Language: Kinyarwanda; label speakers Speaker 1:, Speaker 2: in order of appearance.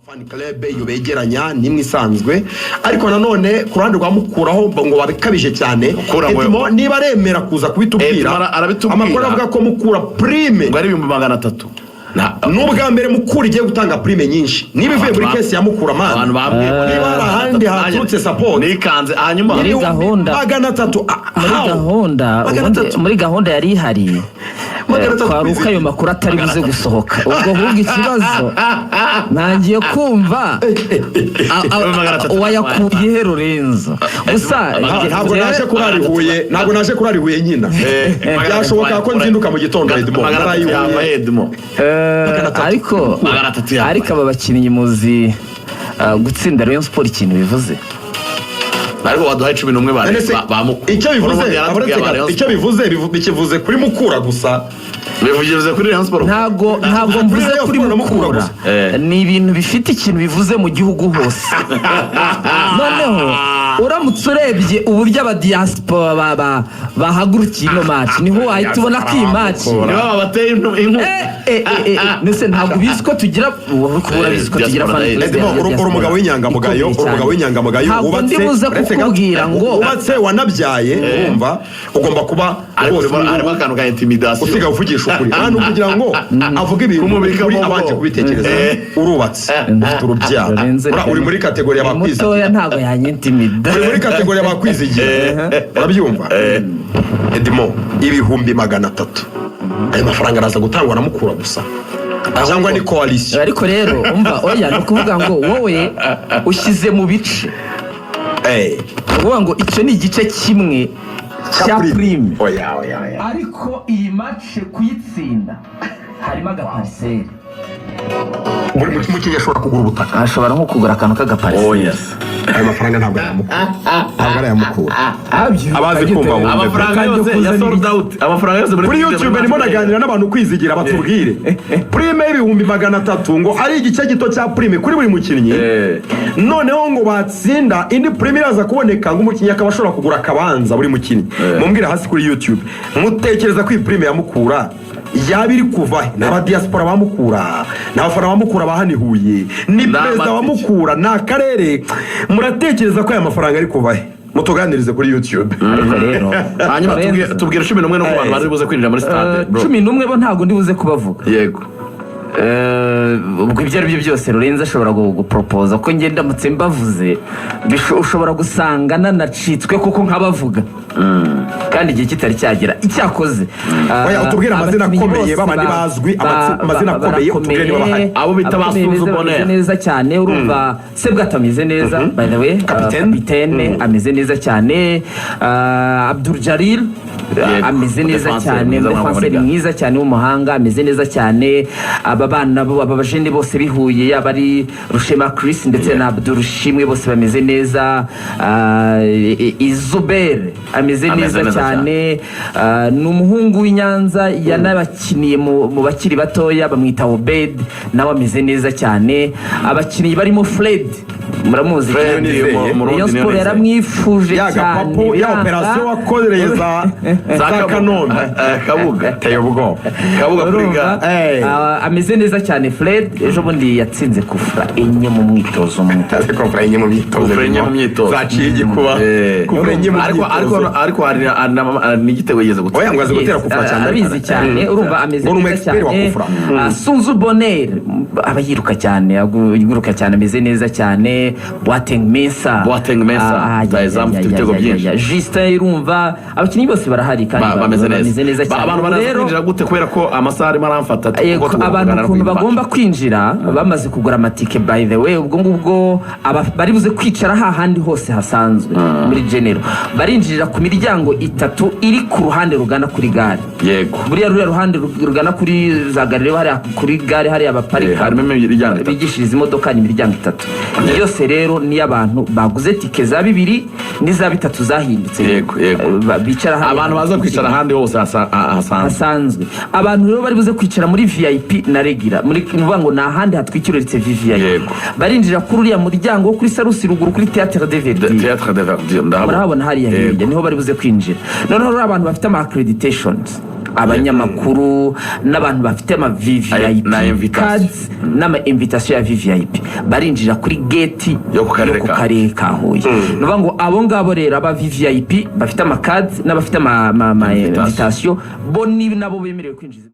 Speaker 1: fan club yobegeranya nimwe isanzwe ariko nanone ku ruhande rwa Mukuraho ngo babikabije cyane Edmo niba aremera kuza kubitubwira amakuru avuga ko Mukura prime
Speaker 2: ngo ari 300
Speaker 1: n'ubwa mbere Mukura igiye gutanga prime nyinshi niba ivuye muri case ya Mukura man
Speaker 2: abantu bamwe
Speaker 1: niba arahandi haturutse support
Speaker 2: nikanze hanyuma
Speaker 1: muri
Speaker 3: gahunda yari ihari kwaruka ayo makuru atari buze gusohoka ubwo ahubwo ikibazo nangiye kumva wayakuye Lorenzo gusa
Speaker 1: ntabwo naje kurarihuye nyina byashoboka ko nzinduka mu gitondo
Speaker 2: Edmo
Speaker 3: ariko aba bakinnyi muzi gutsinda Rayon Sport ikintu bivuze
Speaker 2: ariko waduhaye 11 bare
Speaker 1: icyo bivuze kuri Mukura gusa
Speaker 2: bivuze kuri Rayon Sport
Speaker 3: ntago mvuze kuri Mukura ni ibintu bifite ikintu bivuze mu gihugu hose noneho uramutse urebye uburyo aba diaspora bahagurukiye ino match niho wahita ubona ko iyi match
Speaker 2: niba bateye inku
Speaker 3: nese ntabwo bizi ko tugira kubura bizi ko tugira fan
Speaker 1: umugabo w'inyangamugayo
Speaker 3: wubatse kukubwira ngo
Speaker 1: wubatse wanabyaye urumva ugomba kuba
Speaker 2: harimo akantu ka intimidation
Speaker 1: usiga uvugisha ukuri hano kugira ngo avuge ibintu kuri abanje kubitekereza urubatse urubyara uri muri kategori y'abakwizi
Speaker 3: mutoya ntago yanyitimida
Speaker 1: uri muri kategori y'abakwizigiye urabyumva Edmo 300 ayo mafaranga araza gutangwa na Mukura gusa cyangwa ni coalition
Speaker 3: ariko rero umva oya no kuvuga ngo wowe ushyize mu bice uvuga ngo icyo ni igice kimwe cya prime ariko iyi match kuyitsinda harimo agaparcelle
Speaker 1: mu kinya ashobora kugura ubutaka
Speaker 3: ashobora nko kugura akantu k'agaparcelle
Speaker 1: ayo mafaranga ntabwo ari Mukura abazi kumva mu
Speaker 2: amafaranga yose ya sold out amafaranga yose
Speaker 1: kuri YouTube ndimo naganira n'abantu kwizigira batubwire prime y'ibihumbi 300 ngo ari igice gito cya prime kuri buri mukinnyi noneho ngo batsinda indi prime iraza kuboneka ngo umukinnyi akabashobora kugura akabanza buri mukinnyi mumbwira hasi kuri YouTube mutekereza ko iyi prime ya Mukura yabiri kuva n'aba diaspora ba Mukura n'abafana ba Mukura bahanihuye ni perezida wa Mukura na karere muratekereza ko aya mafaranga ari kuva mutuganirize kuri YouTube
Speaker 3: ariko rero
Speaker 2: hanyuma tubwira 11 no ku bantu bari buze kwinjira muri stade
Speaker 3: 11 bo ntago ndi buze kubavuga
Speaker 2: yego
Speaker 3: ubwo ibyo ari byo byose Lorenzo ashobora gupropoza ko ngenda mutse mbavuze ushobora gusanga nanacitswe kuko nkabavuga kandi igihe kitari cyagera icyakoze
Speaker 1: oya utubwira amazina akomeye babandi bazwi amazina akomeye utubwire niba bahari
Speaker 2: abo bita basuzu bonera
Speaker 3: neza cyane urumva Sebwatamize neza by the way kapitene ameze neza cyane Abdul Jalil ameze neza cyane umufanseri mwiza cyane w'umuhanga ameze neza cyane aba bana abajene bose bihuye yabari Rushema Chris ndetse na Abdul Shimwe bose bameze neza Izubere ameze neza cyane n'umuhungu w'Inyanza yanabakiniye mu bakiri batoya bamwita Obed nawe ameze neza cyane abakinnyi barimo Fred muramuzi Rayon Sport yaramwifuje cyane
Speaker 1: ya operation wakoreye za Kanombe
Speaker 2: Kabuga
Speaker 1: tayo ubwo
Speaker 2: Kabuga kuriga
Speaker 3: ameze neza cyane Fred ejo bundi yatsinze kufra enye mu mwitozo
Speaker 1: kufra enye mu myitozo zaciye igikuba kufra enye mu
Speaker 2: ariko hari n'igitego yigeze gutera
Speaker 1: oya ngwaze gutera kufra cyane
Speaker 3: abizi cyane urumva ameze neza cyane Sunzu Bonner abayiruka cyane aguruka cyane ameze neza cyane Boateng Mesa
Speaker 2: daizam ibitego byinshi
Speaker 3: Justin urumva abakinnyi bose barahari kandi
Speaker 2: bameze neza cyane abantu barazinjira gute kubera ko amasaha arimo aramfata
Speaker 3: abantu kuntu bagomba kwinjira bamaze kugura amatike by the way ubwo ngubwo bari buze kwicara hahandi hose hasanzwe muri Genero barinjirira ku miryango 3 iri ku ruhande rugana kuri gare
Speaker 2: yego
Speaker 3: buriya ruhande rugana kuri za gare hari kuri gare hari abaparika
Speaker 2: harimo imiryango
Speaker 3: bigishiriza imodoka ni imiryango 3 yose rero ni abantu baguze tike za 2 n'iza 3 zahindutse
Speaker 2: yego
Speaker 3: bicara
Speaker 2: abantu baza kwicara ahandi hose
Speaker 3: hasanzwe abantu rero bari buze kwicara muri VIP na regular muri nuvuga ngo na ahandi hatwikiritse VIP barinjira kuri uriya muryango kuri Sarusi ruguru kuri Théâtre de Verdi ndahabona hariya hirya niho bari buze kwinjira noneho abantu bafite ama accreditations abanyamakuru n'abantu bafite ama VVIP cards n'ama invitation ya VVIP barinjira kuri gate yo ku karere ka Huye nuvuga ngo abo ngabo rero aba VVIP bafite ama cards n'abafite ama invitation bo ni nabo bemerewe kwinjiza